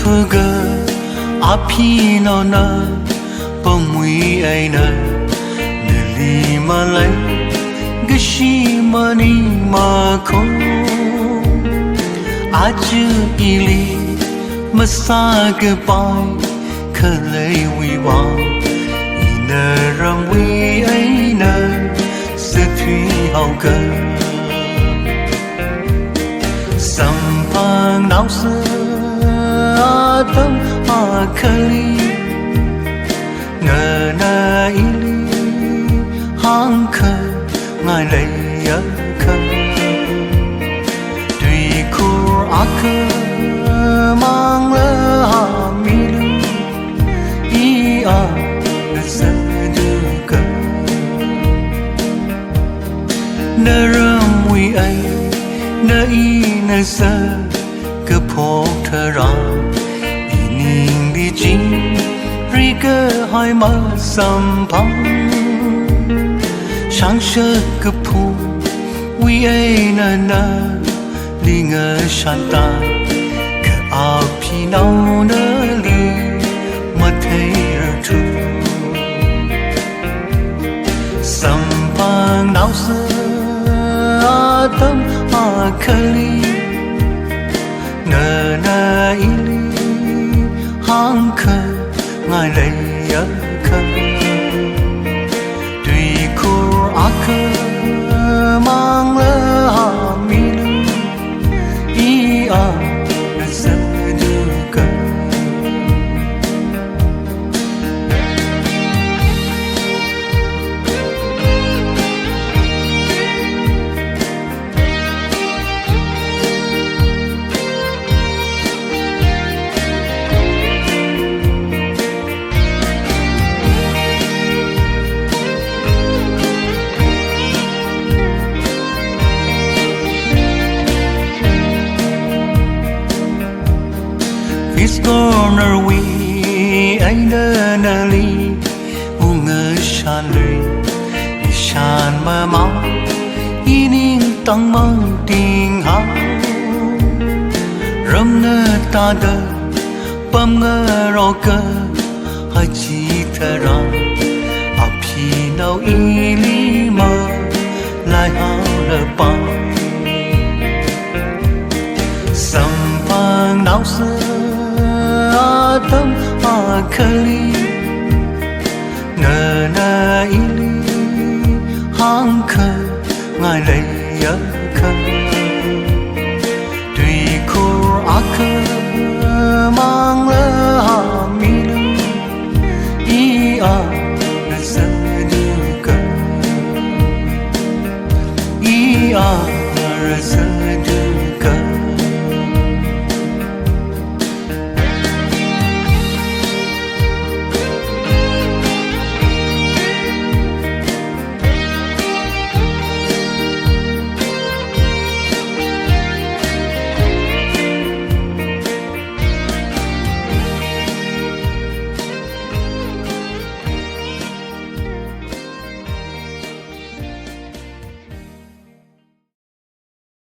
Fuga apino na pamui aina nili malai gashi mani mako aju ili masaga pai kalai wiwa ina ramwi aina satwi hauga sampang nausa tâm akali ngờ na ili hang khờ ngài lấy khờ tùy kur akơ mang lỡ ha milu i a sa du cơ nơ râm wi ai nơ i nơ sa cơ phô thơ ra nhìn đi chính ri cơ hỏi mở sầm phăng sáng sớm cơ phù wi ai na na li ngờ san ta cơ áo pi nâu nơ li mất thấy thu sầm phăng náo sơ tâm akali nơ na ili hang khờ ngài lấy khờ tùy kur akơ mang lỡ ha milu i a sa du cơ This corner we aina nali unga shan lui shan ma mau ining tang mang ting ha ram na ta da pam nga ro ka ha chi tha ra a phi nau i li ma lai ha le pa sam pang nau sa tâm akali ngờ na ili hang khờ ngài lấy khờ tùy kur akơ mang lỡ ha milu i a sa du cơ i a sa du